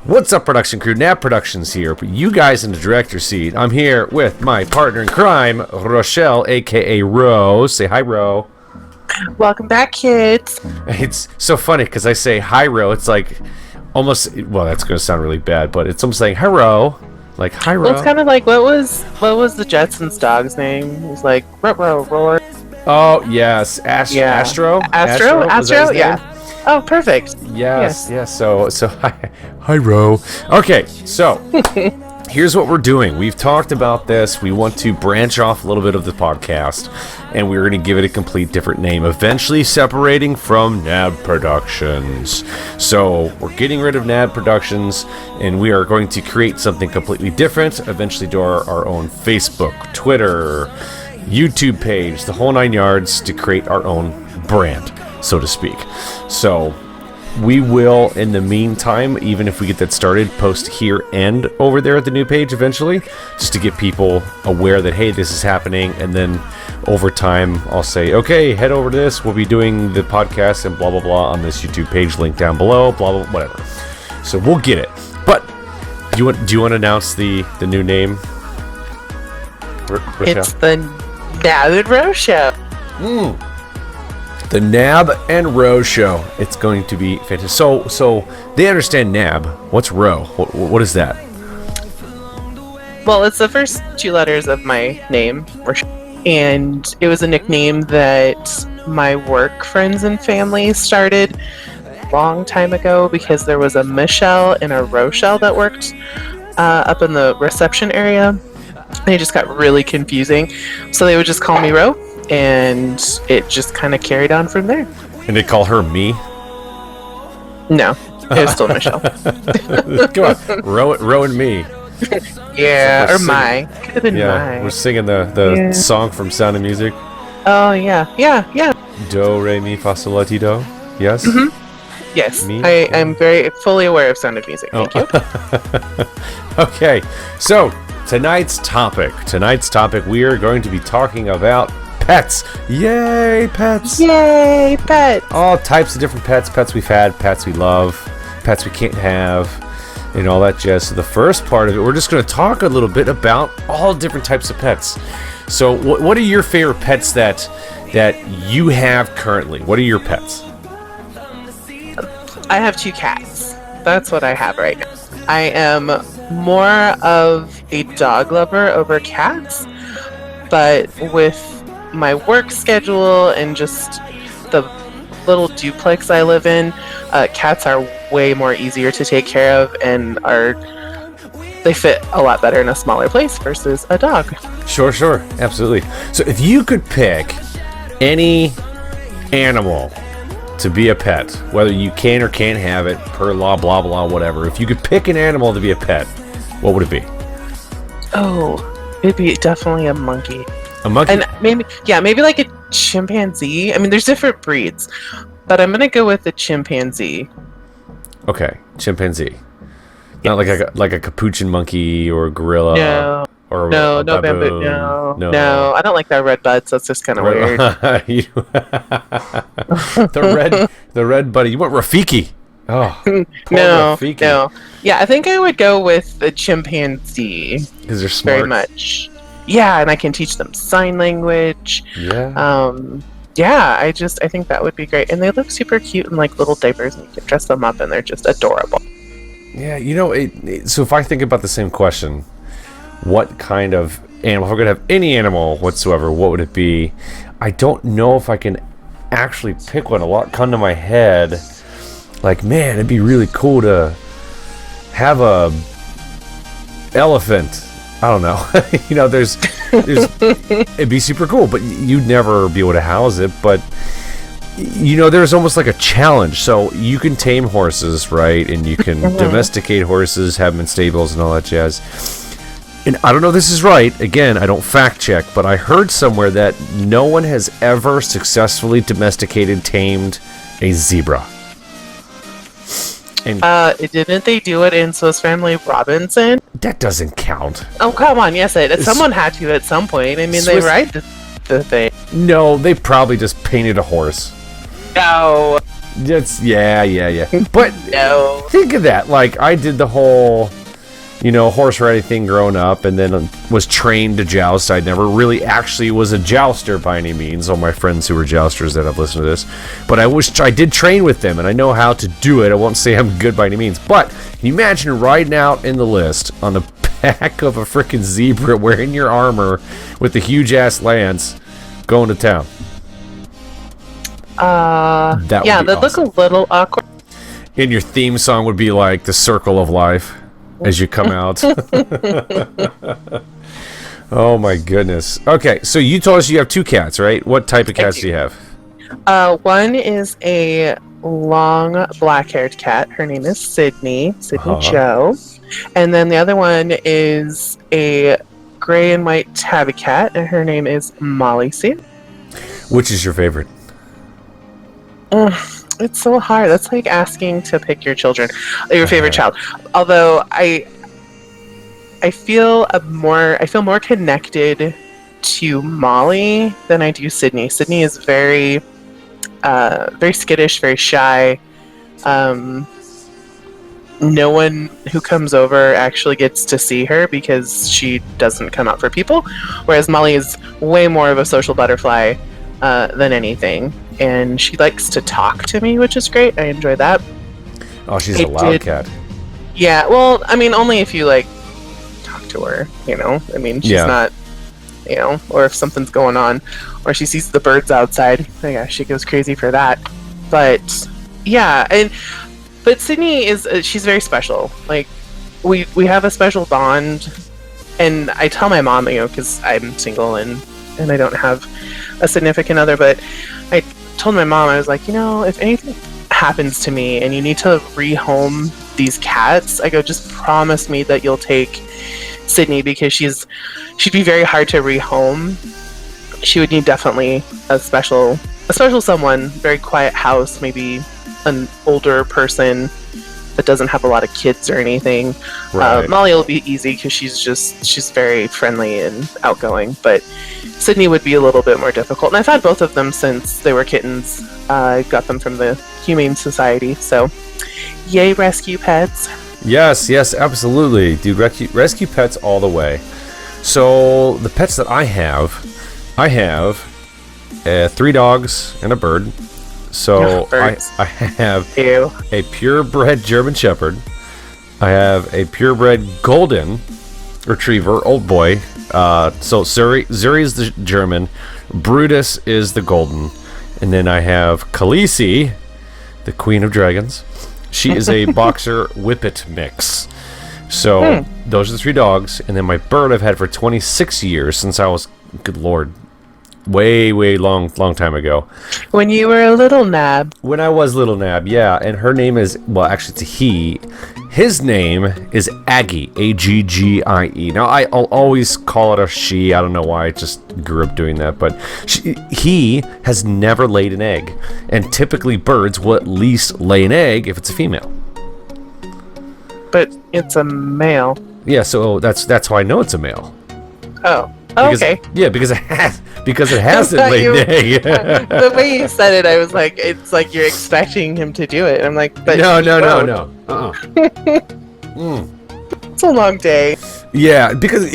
What's up, production crew? Knab Productions here. But you guys in the director's seat. I'm here with my partner in crime, Rochelle, a.k.a. Ro. Say hi, Ro. Welcome back, kids. It's so funny because I say hi, Ro. It's like almost, well, that's going to sound really bad, but it's almost like, hi, Ro. Like, hi, Ro. Well, it's kind of like, what was the Jetsons' dog's name? It was like, roar. Oh, yes. Astro? Astro? Yeah. Oh, perfect. Yes. So hi, Ro. Okay, so here's what we're doing. We've talked about this. We want to branch off a little bit of the podcast, and we're going to give it a complete different name, eventually separating from Knab Productions. So we're getting rid of Knab Productions, and we are going to create something completely different, eventually do our own Facebook, Twitter, YouTube page, the whole 9 yards, to create our own brand, so to speak. So we will, in the meantime, even if we get that started, post here and over there at the new page eventually, just to get people aware that, hey, this is happening. And then over time, I'll say, okay, head over to this. We'll be doing the podcast and blah, blah, blah on this YouTube page, link down below, blah, blah, whatever. So we'll get it. But do you want to announce the new name? It's the Knab and Ro Show. The Knab and Ro Show. It's going to be fantastic. So they understand Knab. What's Ro? What is that? Well, it's the first 2 letters of my name, and it was a nickname that my work friends and family started a long time ago because there was a Michelle and a Rochelle that worked up in the reception area, and it just got really confusing. So they would just call me Ro. And it just kind of carried on from there. And they call her me? No, it was still Michelle. Come on, Ro and me. Yeah, or my. Could have been my. We're singing the song from Sound of Music. Oh, yeah. Do, re, mi, fa, sol, la, ti, do. Yes? Mm-hmm. Yes, I'm very fully aware of Sound of Music. Thank you. Okay, so tonight's topic, we are going to be talking about pets. Yay, pets. Yay, pets. All types of different pets. Pets we've had, pets we love, pets we can't have, and all that jazz. So the first part of it, we're just going to talk a little bit about all different types of pets. So what are your favorite pets that you have currently? What are your pets? I have 2 cats. That's what I have right now. I am more of a dog lover over cats, but with my work schedule and just the little duplex I live in, cats are way more easier to take care of and they fit a lot better in a smaller place versus a dog. Sure, absolutely. So if you could pick any animal to be a pet, whether you can or can't have it per law, blah blah whatever, if you could pick an animal to be a pet, what would it be? Oh, it'd be definitely a monkey. A monkey? And maybe like a chimpanzee. I mean, there's different breeds, but I'm gonna go with the chimpanzee. Okay, chimpanzee. Yes. Not like a capuchin monkey or a gorilla. No. Or no bamboo. No. I don't like that red buds. That's just kind of weird. the red buddy. You want Rafiki? Oh, no. Rafiki. No. Yeah, I think I would go with the chimpanzee. Because they're smart. Very much. Yeah, and I can teach them sign language. Yeah. I think that would be great. And they look super cute in like little diapers, and you can dress them up, and they're just adorable. Yeah, so if I think about the same question, what kind of animal, if I could have any animal whatsoever, what would it be? I don't know if I can actually pick one. A lot come to my head. Like, man, it'd be really cool to have a elephant. I don't know. There's it'd be super cool, but you'd never be able to house it. But there's almost like a challenge. So you can tame horses, right? And you can domesticate horses, have them in stables and all that jazz. And I don't know if this is right. Again, I don't fact check, but I heard somewhere that no one has ever successfully domesticated, tamed a zebra. And didn't they do it in Swiss Family Robinson? That doesn't count. Oh, come on. Yes, someone had to at some point. I mean, they ride the thing. No, they probably just painted a horse. No. Yeah. But No. think of that. Like, I did the whole, horse riding thing growing up, and then was trained to joust. I never really actually was a jouster by any means. All my friends who were jousters that have listened to this, but I did train with them, and I know how to do it. I won't say I'm good by any means, but can you imagine riding out in the list on the back of a freaking zebra, wearing your armor with the huge ass lance, going to town? That look a little awkward. And your theme song would be like the Circle of Life as you come out. Oh my goodness. Okay, so you told us you have 2 cats, right? What type of cats do you have? One is a long black-haired cat. Her name is Sydney Joe. And then the other one is a gray and white tabby cat, and her name is Molly C. Which is your favorite? It's so hard. That's like asking to pick your favorite child. Although I feel more connected to Molly than I do Sydney. Sydney is very skittish, very shy. No one who comes over actually gets to see her because she doesn't come out for people. Whereas Molly is way more of a social butterfly than anything. And she likes to talk to me, which is great. I enjoy that. Oh, she's a loud cat. Yeah, well, I mean, only if you, talk to her, I mean, she's not, or if something's going on, or she sees the birds outside, yeah, she goes crazy for that. But, yeah, but Sydney she's very special. Like, we have a special bond, and I tell my mom, because I'm single and I don't have a significant other, but I told my mom, I was like, if anything happens to me and you need to rehome these cats, I go, just promise me that you'll take Sydney, because she'd be very hard to rehome. She would need definitely a special someone, very quiet house, maybe an older person that doesn't have a lot of kids or anything. Right. Molly will be easy because she's very friendly and outgoing, but Sydney would be a little bit more difficult. And I've had both of them since they were kittens. I got them from the Humane Society, so yay rescue pets. Yes, absolutely. Dude, rescue pets all the way. So the pets that I have 3 dogs and a bird. So I have a purebred German Shepherd. I have a purebred Golden Retriever, old boy. So Zuri is the German, Brutus is the Golden, and then I have Khaleesi, the Queen of Dragons. She is a Boxer Whippet mix. So those are the 3 dogs, and then my bird I've had for 26 years since I was, good lord, way long time ago. When you were a little Knab. When I was little Knab, yeah. And her name is, well, actually it's a he. His name is Aggie, Aggie. Now I'll always call it a she. I don't know why. I just grew up doing that. But he has never laid an egg, and typically birds will at least lay an egg if it's a female. But it's a male. Yeah, so that's how I know it's a male. Oh. Okay. Yeah, because it hasn't laid an egg. The way you said it, I was like, it's like you're expecting him to do it. I'm like, but no. It's a long day. Yeah, because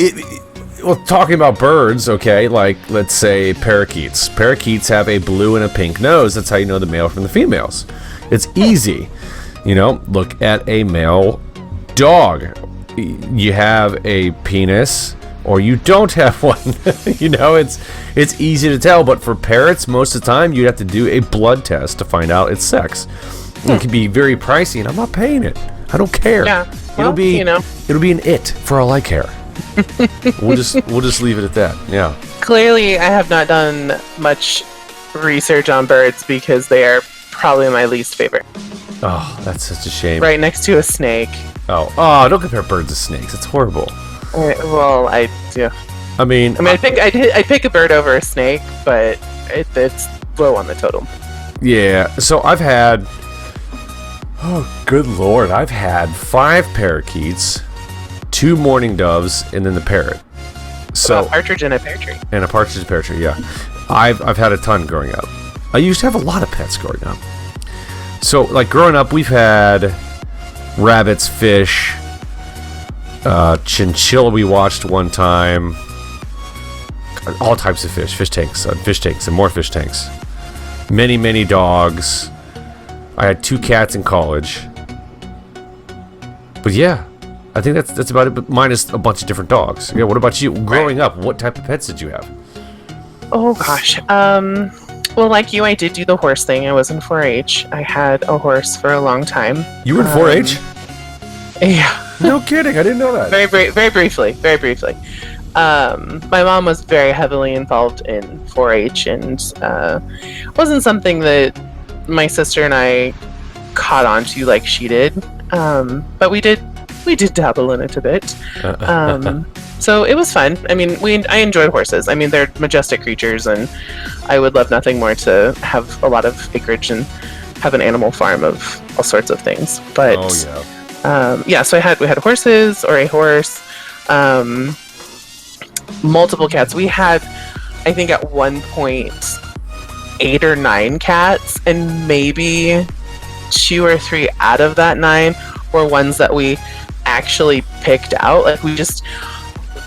talking about birds, okay, like let's say parakeets. Parakeets have a blue and a pink nose. That's how you know the male from the females. It's easy. Look at a male dog. You have a penis, or you don't have one. It's easy to tell. But for parrots, most of the time, you'd have to do a blood test to find out its sex. It can be very pricey, and I'm not paying it. I don't care. Yeah, it'll be an it for all I care. We'll just leave it at that. Yeah. Clearly, I have not done much research on birds because they are probably my least favorite. Oh, that's such a shame. Right next to a snake. Oh, don't compare birds to snakes. It's horrible. Well, I do. I mean, I'd pick a bird over a snake, but it's low on the totem. Yeah. So I've had, oh, good lord, I've had 5 parakeets, 2 mourning doves, and then the parrot. So a partridge in a pear tree. And a partridge in a pear tree, yeah. I've had a ton growing up. I used to have a lot of pets growing up. So, like, growing up, we've had rabbits, fish, chinchilla we watched one time, all types of fish tanks, and more fish tanks. Many dogs. I had 2 cats in college. But yeah, I think that's about it, but minus a bunch of different dogs. Yeah, what about you? Growing up, what type of pets did you have? Oh gosh. Well, like you, I did do the horse thing. I was in 4-H. I had a horse for a long time. You were in 4-H? Yeah. No kidding. I didn't know that. Very briefly. My mom was very heavily involved in 4-H, and wasn't something that my sister and I caught on to like she did. But we did dabble in it a bit. So it was fun. I mean, I enjoyed horses. I mean, they're majestic creatures, and I would love nothing more to have a lot of acreage and have an animal farm of all sorts of things. But yeah, so we had horses, or a horse, multiple cats. We had, I think at one point, 8 or 9 cats, and maybe 2 or 3 out of that 9 were ones that we actually picked out. Like, we just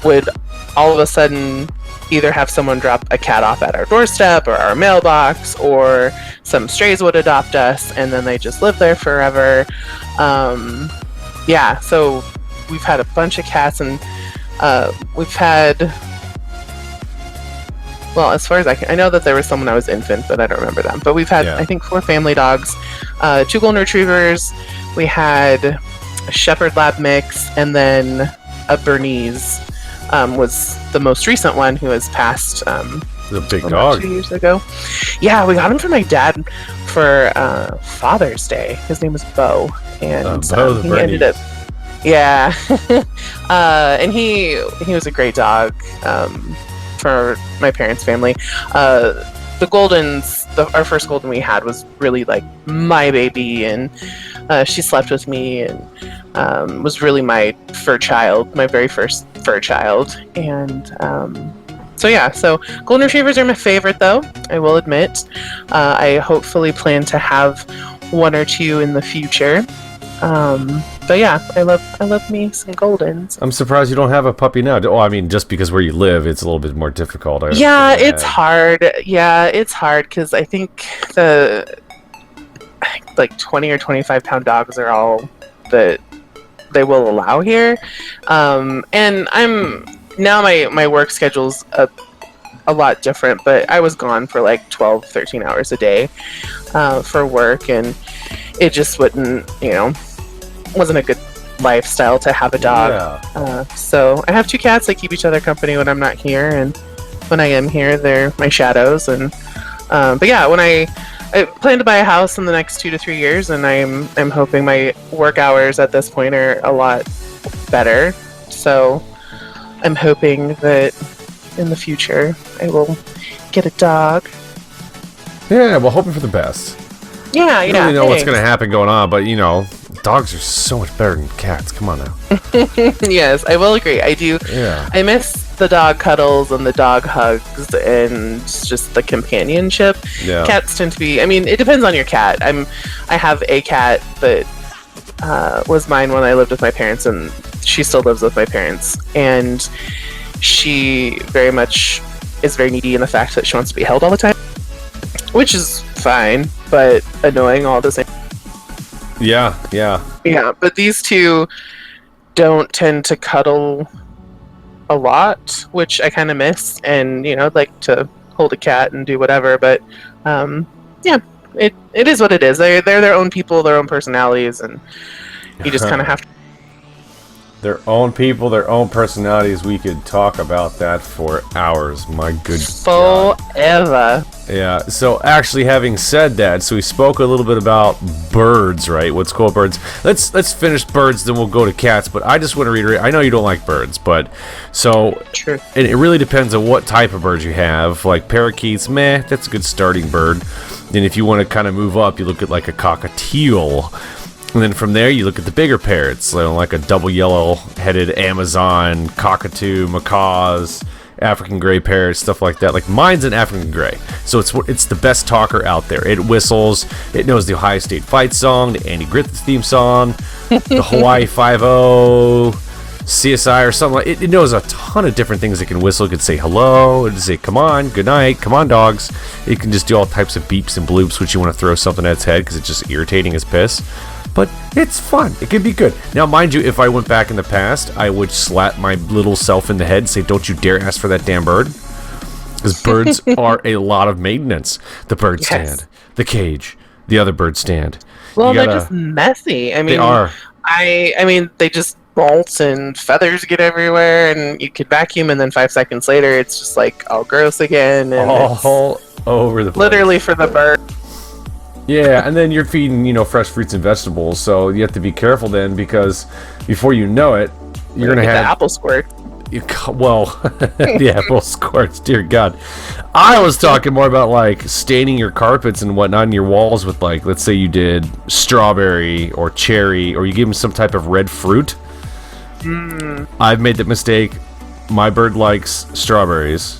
would all of a sudden either have someone drop a cat off at our doorstep or our mailbox, or some strays would adopt us, and then they just live there forever. Yeah, so we've had a bunch of cats, and we've had, well, as far as I know that there was some when I was infant, but I don't remember them. But we've had, I think, 4 family dogs, 2 golden retrievers. We had a shepherd lab mix, and then a Bernese was the most recent one, who has passed the big dog 2 years ago. Yeah, we got him for my dad for Father's Day. His name was Bo, and Bo the he Bernese. ended up, yeah. And he was a great dog for my parents' family. The Goldens, our first Golden we had, was really like my baby, and she slept with me, and was really my fur child, my very first fur child. And so yeah, so Golden Retrievers are my favorite, though, I will admit. I hopefully plan to have 1 or 2 in the future. But yeah, I love me some Goldens. I'm surprised you don't have a puppy now. Oh, I mean, just because where you live, it's a little bit more difficult. Yeah, it's hard. Yeah, it's hard, because I think the like 20 or 25 pound dogs are all that they will allow here. And I'm now, my work schedule's a lot different, but I was gone for like 12, 13 hours a day for work, and it just wouldn't, wasn't a good lifestyle to have a dog. Yeah. So I have 2 cats. They keep each other company when I'm not here, and when I am here, they're my shadows. And but yeah, when I plan to buy a house in the next 2 to 3 years, and I'm hoping my work hours at this point are a lot better. So I'm hoping that in the future I will get a dog. Yeah, well, hoping for the best. Yeah, I don't really know what's going to happen going on, but dogs are so much better than cats. Come on now. Yes, I will agree. I do. Yeah. I miss the dog cuddles and the dog hugs and just the companionship. Yeah. Cats tend to be, I mean, it depends on your cat. I have a cat that was mine when I lived with my parents, and she still lives with my parents. And she very much is very needy in the fact that she wants to be held all the time, which is fine, but annoying all the same. Yeah. Yeah, but these 2 don't tend to cuddle a lot, which I kind of miss. And I'd like to hold a cat and do whatever, but yeah, it is what it is. They're their own people, their own personalities, and you just kind of have to. Their own people, their own personalities. We could talk about that for hours. My good God. Forever. Yeah. So actually, having said that, so we spoke a little bit about birds, right? What's cool birds? Let's finish birds, then we'll go to cats. But I just want to reiterate. I know you don't like birds, but so true. And it really depends on what type of birds you have. Like parakeets, that's a good starting bird. Then if you want to kind of move up, you look at like a cockatiel. And then from there, you look at the bigger parrots, like a double yellow-headed Amazon, cockatoo, macaws, African gray parrots, stuff like that. Like mine's an African gray, so it's the best talker out there. It whistles. It knows the Ohio State fight song, the Andy Griffith theme song, the Hawaii 5-0, CSI or something like it. It knows a ton of different things. It can whistle. It can say hello. It can say come on, good night, come on dogs. It can just do all types of beeps and bloops, which you want to throw something at its head because it's just irritating as piss. But it's fun. It can be good. Now, mind you, if I went back in the past, I would slap my little self in the head and say, don't you dare ask for that damn bird. Because birds are a lot of maintenance. The bird stand, the cage, the other bird stand. Well, they're just messy. I mean, they are. I mean, they just bolt and feathers get everywhere, and you could vacuum, and then 5 seconds later, it's just like all gross again. And all over the place. Literally for the bird. Yeah, and then you're feeding, fresh fruits and vegetables, so you have to be careful then, because before you know it, you're going to have... the apple squirt. The apple squirts, dear God. I was talking more about, like, staining your carpets and whatnot in your walls with, like, let's say you did strawberry or cherry, or you gave them some type of red fruit. I've made that mistake. My bird likes strawberries,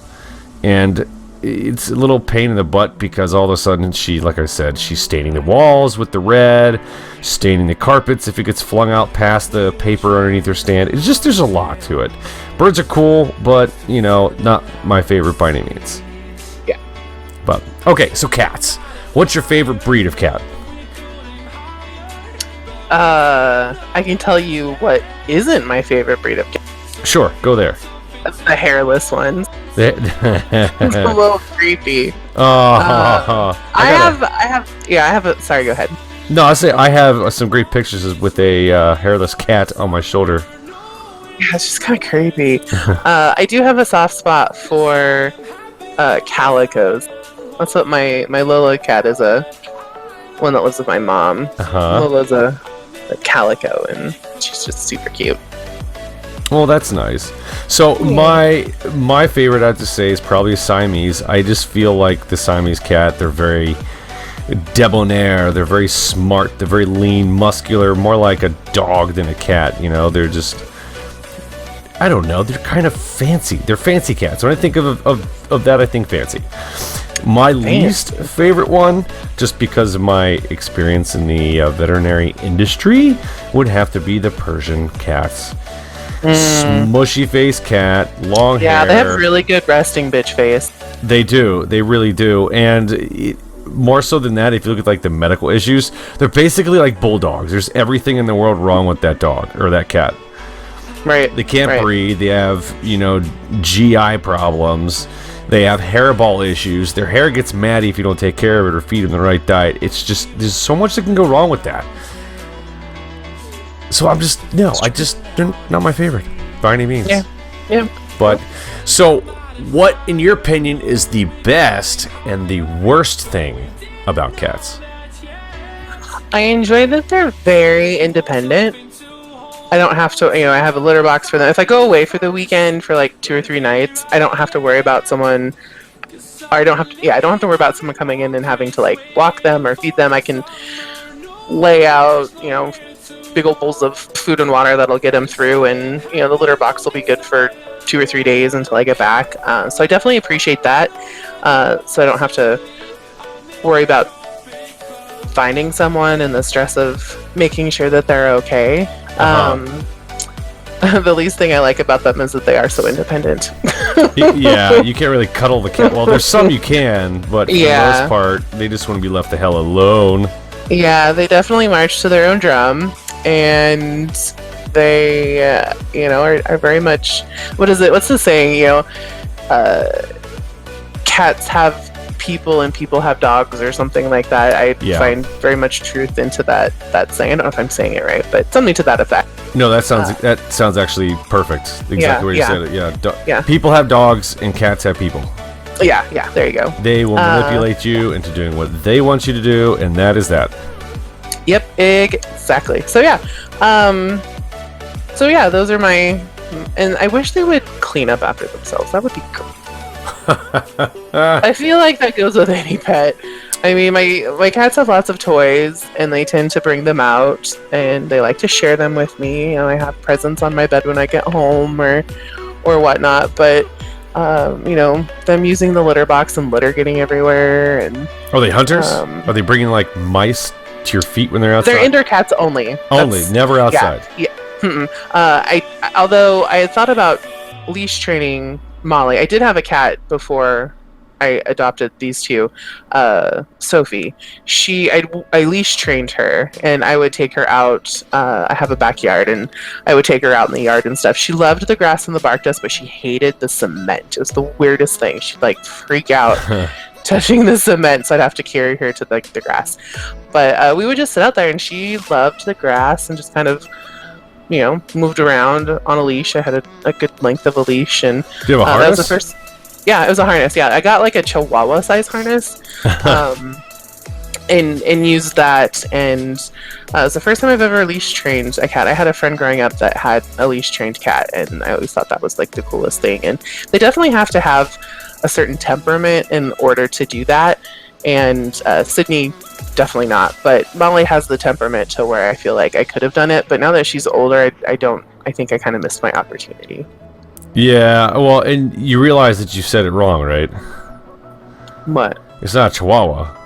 and... it's a little pain in the butt because all of a sudden like I said, she's staining the walls with the red, staining the carpets if it gets flung out past the paper underneath her stand. It's just, there's a lot to it. Birds are cool, but, not my favorite by any means. Yeah. But, okay, so cats. What's your favorite breed of cat? I can tell you what isn't my favorite breed of cat. Sure, go there. The hairless ones. It's a little creepy. I have. Sorry, go ahead. No, I have some great pictures with a hairless cat on my shoulder. Yeah, it's just kind of creepy. I do have a soft spot for calicos. That's what my Lola cat is, a one that lives with my mom. Lola's a calico, and she's just super cute. Well, that's nice. So my favorite, I have to say, is probably a Siamese. I just feel like the Siamese cat, they're very debonair, they're very smart, they're very lean, muscular, more like a dog than a cat. They're just, I don't know, they're kind of fancy. They're fancy cats. When I think of that, I think fancy. My least favorite one, just because of my experience in the veterinary industry, would have to be the Persian cats. Smushy face cat, long hair. Yeah, they have really good resting bitch face. They do. They really do. And more so than that, if you look at like the medical issues, they're basically like bulldogs. There's everything in the world wrong with that dog or that cat. Right. They can't breathe. They have, GI problems. They have hairball issues. Their hair gets matty if you don't take care of it or feed them the right diet. It's just, there's so much that can go wrong with that. So they're not my favorite by any means. Yeah. But, so, what, in your opinion, is the best and the worst thing about cats? I enjoy that they're very independent. I don't have to, I have a litter box for them. If I go away for the weekend for like 2 or 3 nights, I don't have to worry about someone, or I don't have to worry about someone coming in and having to like walk them or feed them. I can lay out, big old bowls of food and water that'll get them through, and the litter box will be good for 2 or 3 days until I get back. So I definitely appreciate that. So I don't have to worry about finding someone and the stress of making sure that they're okay. The least thing I like about them is that they are so independent. Yeah, you can't really cuddle the cat. Well, there's some you can, but for the most part, they just want to be left the hell alone. Yeah, they definitely march to their own drum. And they, are very much, what's the saying, cats have people and people have dogs or something like that. I find very much truth into that saying. I don't know if I'm saying it right, but something to that effect. No, that sounds actually perfect. Exactly what you said it. Yeah. People have dogs and cats have people. Yeah, there you go. They will manipulate you into doing what they want you to do, and that is that. Yep, exactly. So those are my, and I wish they would clean up after themselves. That would be cool. I feel like that goes with any pet. I mean, my cats have lots of toys, and they tend to bring them out, and they like to share them with me. I have presents on my bed when I get home, or whatnot. But them using the litter box and litter getting everywhere. And are they hunters? Are they bringing like mice to your feet when they're outside? They're indoor cats only. Never outside. Yeah. Although I had thought about leash training Molly. I did have a cat before I adopted these two. Sophie. I leash trained her, and I would take her out. I have a backyard, and I would take her out in the yard and stuff. She loved the grass and the bark dust, but she hated the cement. It was the weirdest thing. She'd like freak out touching the cement, so I'd have to carry her to like the grass. But we would just sit out there, and she loved the grass and just kind of, moved around on a leash. I had a good length of a leash, and do you have a harness? That was the first. Yeah, it was a harness. Yeah, I got like a Chihuahua size harness, and used that. And it was the first time I've ever leash trained a cat. I had a friend growing up that had a leash trained cat, and I always thought that was like the coolest thing. And they definitely have to have a certain temperament in order to do that. And Sydney, definitely not. But Molly has the temperament to where I feel like I could have done it. But now that she's older, I think I kind of missed my opportunity. Yeah, well, and you realize that you said it wrong, right? What? It's not Chihuahua.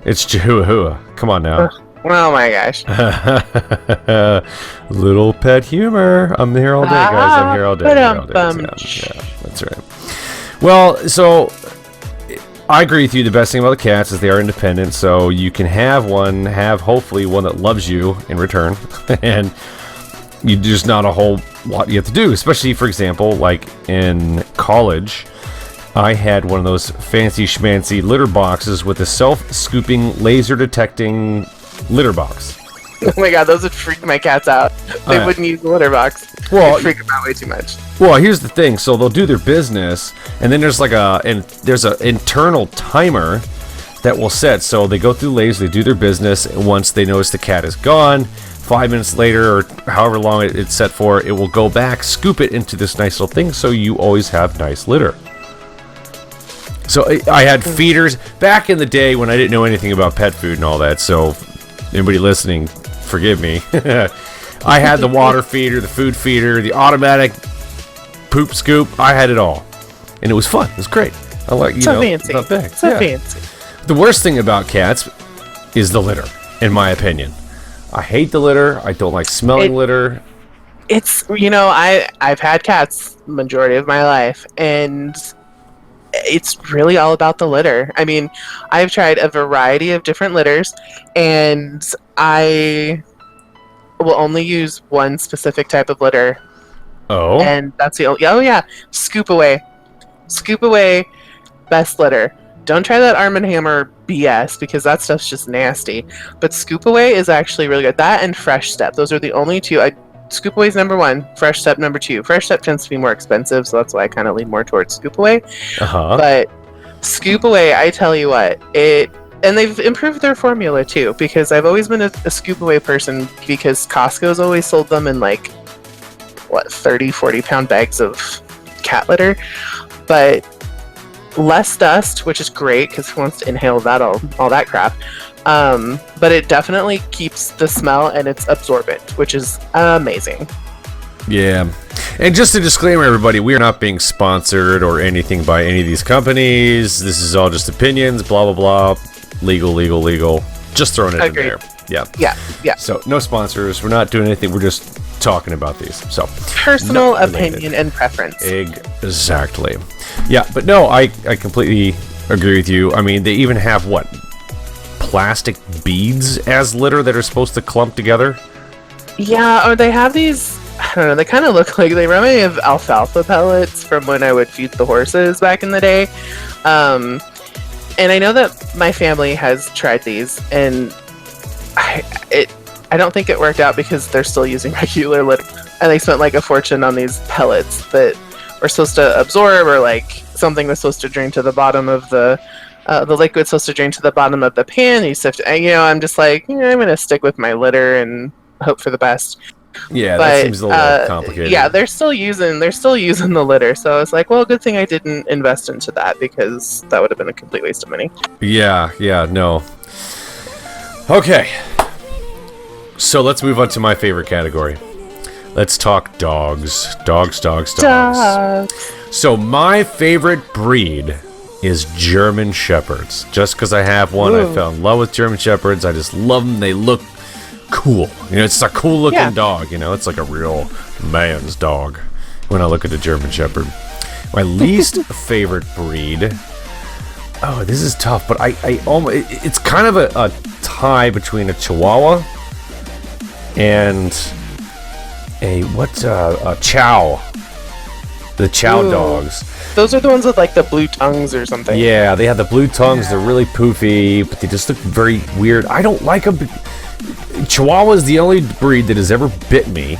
It's Chihuahua. Come on now. Oh my gosh. Little pet humor. I'm here all day, guys. I'm here all day. Yeah, that's right. Well, so I agree with you. The best thing about the cats is they are independent, so you can have hopefully one that loves you in return, and you just not a whole lot you have to do. Especially, for example, like in college, I had one of those fancy schmancy litter boxes with a self-scooping, laser-detecting litter box. Oh my god, those would freak my cats out. They wouldn't use the litter box. Well, freak them out way too much. Well, here's the thing. So they'll do their business, and then there's there's an internal timer that will set. So they go through laser, they do their business, and once they notice the cat is gone, 5 minutes later, or however long it's set for, it will go back, scoop it into this nice little thing, so you always have nice litter. So I had feeders back in the day when I didn't know anything about pet food and all that, so anybody listening, forgive me. I had the water feeder, the food feeder, the automatic poop scoop. I had it all. And it was fun. It was great. I like, fancy. Not big. So fancy. The worst thing about cats is the litter, in my opinion. I hate the litter. I don't like smelling litter. It's, I've had cats majority of my life, and it's really all about the litter. I mean, I've tried a variety of different litters, and I will only use one specific type of litter. Oh? And that's the only... Oh, yeah. Scoop Away. Scoop Away, best litter. Don't try that Arm & Hammer BS, because that stuff's just nasty. But Scoop Away is actually really good. That and Fresh Step. Those are the only two. Scoop Away's number one. Fresh Step number two. Fresh Step tends to be more expensive, so that's why I kind of lean more towards Scoop Away. Uh-huh. But Scoop Away, I tell you what, and they've improved their formula too, because I've always been a Scoop Away person, because Costco's always sold them in 30, 40-pound bags of cat litter. But less dust, which is great because who wants to inhale that all that crap. But it definitely keeps the smell, and it's absorbent, which is amazing. Yeah. And just a disclaimer, everybody, we are not being sponsored or anything by any of these companies. This is all just opinions, blah, blah, blah. Legal. Just throwing it Agreed. in there. Yeah. So no sponsors. We're not doing anything. We're just talking about these. So personal opinion and preference. Exactly. Yeah, but no, I completely agree with you. I mean, they even have plastic beads as litter that are supposed to clump together. Yeah, or they have these, I don't know, they kind of look like, they remind me of alfalfa pellets from when I would feed the horses back in the day. And I know that my family has tried these, and I don't think it worked out because they're still using regular litter, and they spent a fortune on these pellets that were supposed to absorb, or something was supposed to drain to the bottom of the liquid's supposed to drain to the bottom of the pan. You sift, I'm just I'm gonna stick with my litter and hope for the best. Yeah, that seems a little complicated. Yeah, they're still using the litter, so it's well, good thing I didn't invest into that, because that would have been a complete waste of money. Yeah, no. Okay, so let's move on to my favorite category. Let's talk dogs. Dogs. Dogs. So my favorite breed is German Shepherds. Just because I have one, I fell in love with German Shepherds. I just love them. They look cool. It's a cool looking dog. It's like a real man's dog when I look at a German Shepherd. My least favorite breed. Oh, this is tough, but I almost, it's kind of a tie between a Chihuahua and a Chow. The Chow dogs. Those are the ones with like the blue tongues or something. Yeah, they have the blue tongues. They're really poofy, but they just look very weird. I don't like them. Chihuahua is the only breed that has ever bit me.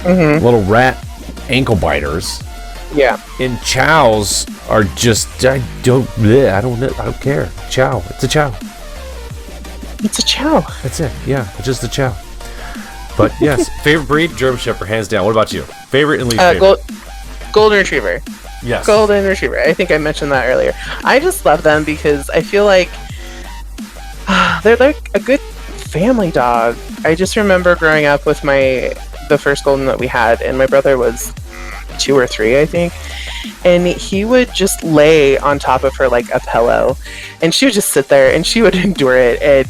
Little rat ankle biters. Yeah. And Chows are just, I don't care. Chow. It's a Chow. It's a Chow. That's it. Yeah, it's just a Chow. But yes, favorite breed, German Shepherd, hands down. What about you? Favorite and least favorite? Golden Retriever. Yes. Golden Retriever. I think I mentioned that earlier. I just love them because I feel like they're like a good family dog. I just remember growing up with the first Golden that we had, and my brother was 2 or 3, I think, and he would just lay on top of her like a pillow, and she would just sit there and she would endure it, and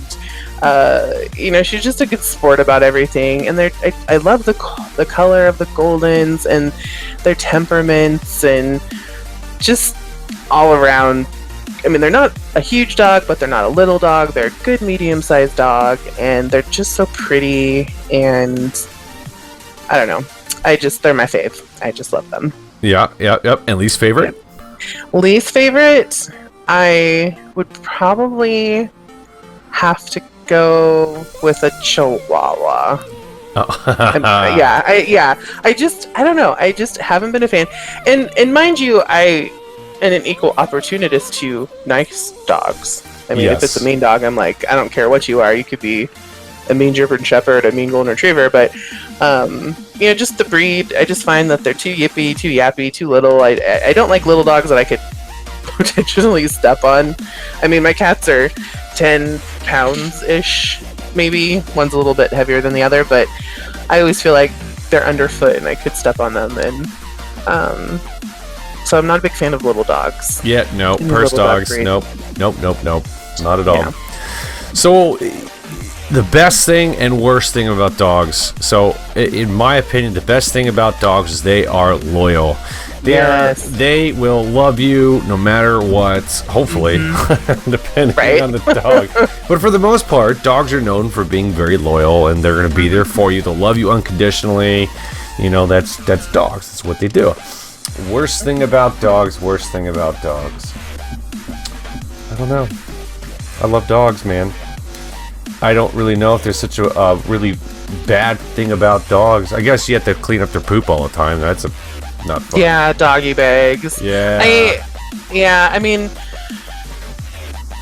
she's just a good sport about everything. And I love the color of the Goldens and their temperaments, and just all around. I mean, they're not a huge dog, but they're not a little dog. They're a good medium-sized dog, and they're just so pretty, and I don't know. They're my fave. I just love them. Yeah. And least favorite? Least favorite, I would probably have to go with a Chihuahua. I don't know. I just haven't been a fan. And mind you, I am an equal opportunist to nice dogs. I mean, if it's a mean dog, I'm like, I don't care what you are. You could be a mean German Shepherd, a mean Golden Retriever, but just the breed, I just find that they're too yippy, too yappy, too little. I don't like little dogs that I could potentially step on. I mean, my cats are 10 pounds-ish, maybe. One's a little bit heavier than the other, but I always feel like they're underfoot and I could step on them, and so I'm not a big fan of little dogs. Yeah, no. Purse dogs, nope. Not at all. Yeah. So the best thing and worst thing about dogs. So, in my opinion, the best thing about dogs is they are loyal. They will love you no matter what, hopefully, depending on the dog. But for the most part, dogs are known for being very loyal, and they're going to be there for you. They'll love you unconditionally. That's dogs. That's what they do. Worst thing about dogs. I don't know. I love dogs, man. I don't really know if there's such a really bad thing about dogs. I guess you have to clean up their poop all the time. That's not fun. Yeah, doggy bags. Yeah. I mean,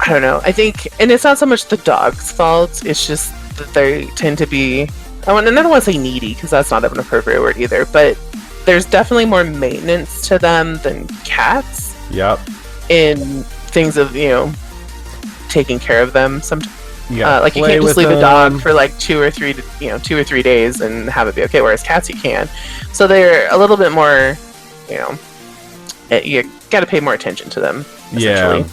I don't know. I think, and it's not so much the dog's fault. It's just that they tend to be, and I don't want to say needy, because that's not an appropriate word either, but there's definitely more maintenance to them than cats. Yep. In things of, taking care of them sometimes. Like you can't just leave a dog for like 2 or 3 days and have it be okay. Whereas cats, you can. So they're a little bit more, you got to pay more attention to them. Yeah,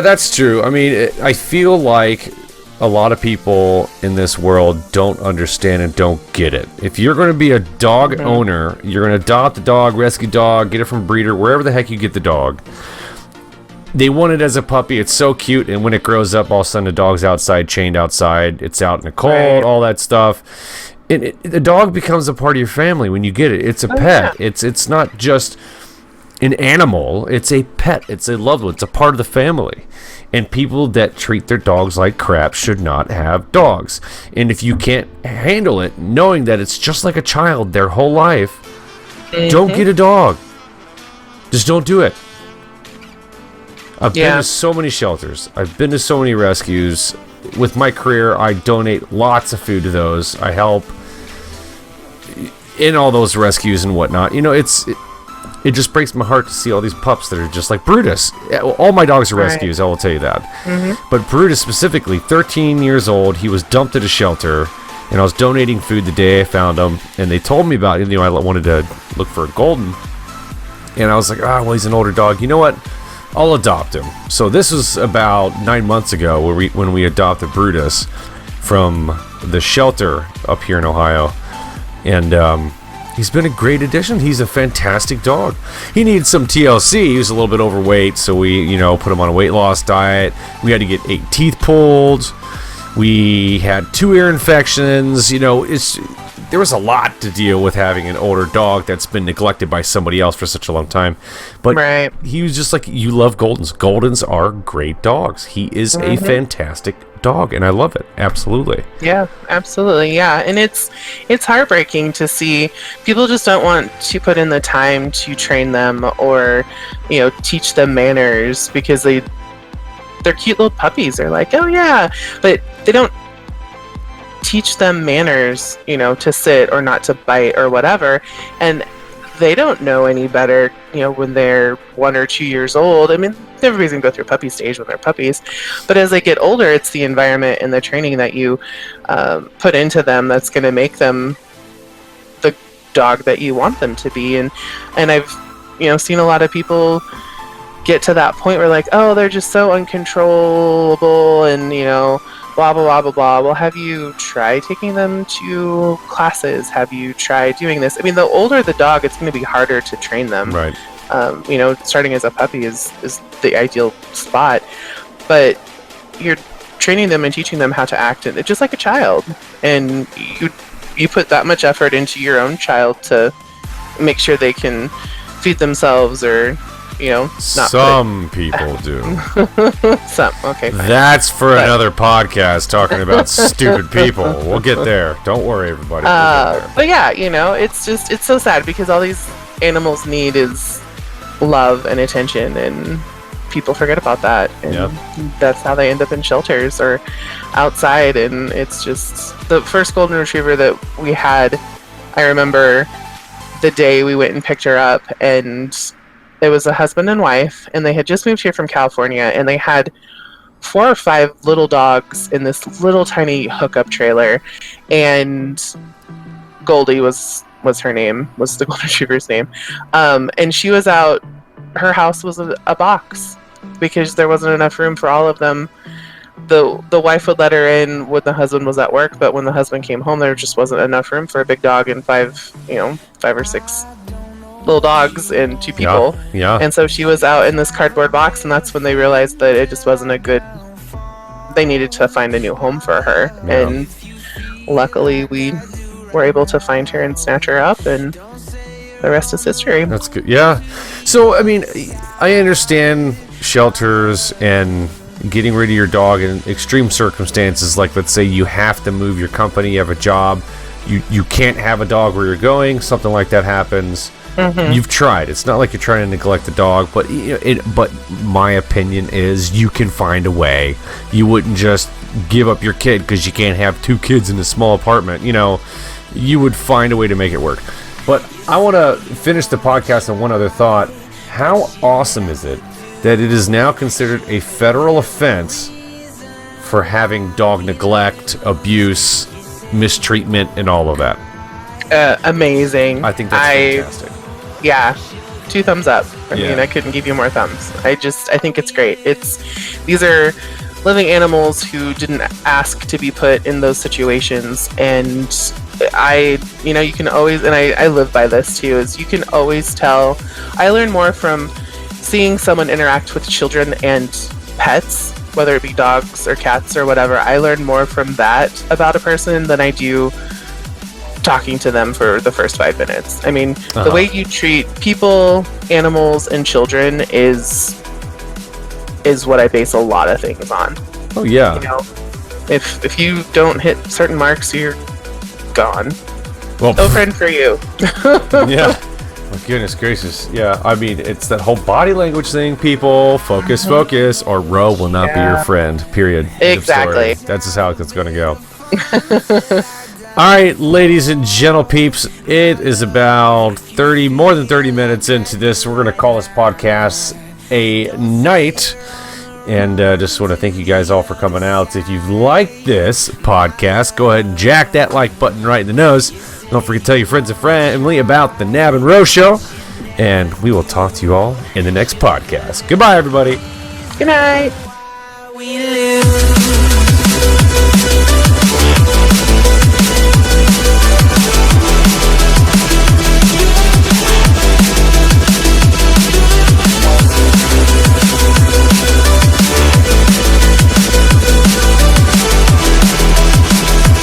that's true. I mean, I feel like a lot of people in this world don't understand and don't get it. If you're going to be a dog owner, you're going to adopt a dog, rescue dog, get it from a breeder, wherever the heck you get the dog. They want it as a puppy. It's so cute, and when it grows up, all of a sudden the dog's outside, chained outside. It's out in the cold, all that stuff. The dog becomes a part of your family when you get it. It's a pet. Yeah. It's not just an animal. It's a pet. It's a loved one. It's a part of the family. And people that treat their dogs like crap should not have dogs. And if you can't handle it, knowing that it's just like a child their whole life, don't get a dog. Just don't do it. I've been to so many shelters. I've been to so many rescues. With my career, I donate lots of food to those. I help in all those rescues and whatnot. It just breaks my heart to see all these pups that are just like Brutus. All my dogs are rescues, I will tell you that. But Brutus specifically, 13 years old, he was dumped at a shelter. and I was donating food the day I found him, and they told me about it. I wanted to look for a golden, and I was like, well, he's an older dog. You know what? I'll adopt him. So this was about 9 months ago when we adopted Brutus from the shelter up here in Ohio, and he's been a great addition. He's a fantastic dog. He needed some TLC. He was a little bit overweight, so we, put him on a weight loss diet. We had to get 8 teeth pulled. We had 2 ear infections. There was a lot to deal with having an older dog that's been neglected by somebody else for such a long time. But right. He was just like, you love Goldens. Goldens are great dogs. He is a fantastic dog, and I love it. Absolutely. Yeah, absolutely. Yeah, and it's heartbreaking to see people just don't want to put in the time to train them or teach them manners because they're cute little puppies. They're like, oh yeah, but they don't teach them manners, to sit or not to bite or whatever, and they don't know any better, when they're 1 or 2 years old. I mean, everybody's gonna go through puppy stage when they're puppies, but as they get older, it's the environment and the training that you put into them that's gonna make them the dog that you want them to be. And I've seen a lot of people get to that point where, like, oh, they're just so uncontrollable and blah blah blah blah blah. Well, have you tried taking them to classes? Have you tried doing this? I mean, the older the dog, it's going to be harder to train them. Right. Starting as a puppy is the ideal spot, but you're training them and teaching them how to act, and just like a child. And you put that much effort into your own child to make sure they can feed themselves, or not. Some people do. Some. Okay. Fine. That's for another podcast talking about stupid people. We'll get there. Don't worry, everybody. But yeah, it's so sad because all these animals need is love and attention, and people forget about that, and that's how they end up in shelters or outside. And it's just the first golden retriever that we had. I remember the day we went and picked her up, and it was a husband and wife, and they had just moved here from California, and they had 4 or 5 little dogs in this little tiny hookup trailer, and Goldie was her name, was the golden retriever's name, and she was out. Her house was a box because there wasn't enough room for all of them. The wife would let her in when the husband was at work, but when the husband came home, there just wasn't enough room for a big dog and 5 or 6 little dogs and 2 people. Yeah. And so she was out in this cardboard box, and that's when they realized that it just wasn't they needed to find a new home for her. Yeah. And luckily we were able to find her and snatch her up, and the rest is history. That's good. Yeah. So, I mean, I understand shelters and getting rid of your dog in extreme circumstances, like let's say you have to move your company, you have a job, you can't have a dog where you're going, something like that happens. Mm-hmm. You've tried. It's not like you're trying to neglect the dog, but but my opinion is you can find a way. You wouldn't just give up your kid because you can't have 2 kids in a small apartment. You would find a way to make it work. But I want to finish the podcast on one other thought. How awesome is it that it is now considered a federal offense for having dog neglect, abuse, mistreatment, and all of that? Amazing. I think that's fantastic. Yeah, 2 thumbs up. I mean, I couldn't give you more thumbs. I think it's great. These are living animals who didn't ask to be put in those situations, and you can always, and I live by this too, is you can always tell. I learn more from seeing someone interact with children and pets, whether it be dogs or cats or whatever. I learn more from that about a person than I do talking to them for the first 5 minutes. I mean, the way you treat people, animals, and children is what I base a lot of things on. Oh yeah. If you don't hit certain marks, you're gone. Well, no friend for you. Yeah. My goodness gracious. Yeah, I mean, it's that whole body language thing, people. Focus, or Ro will not be your friend, period. Exactly. That's just how it's going to go. All right, ladies and gentle peeps, it is about more than 30 minutes into this. We're going to call this podcast a night. And just want to thank you guys all for coming out. If you've liked this podcast, go ahead and jack that like button right in the nose. Don't forget to tell your friends and family about the Knab and Row Show. And we will talk to you all in the next podcast. Goodbye, everybody. Good night. We live.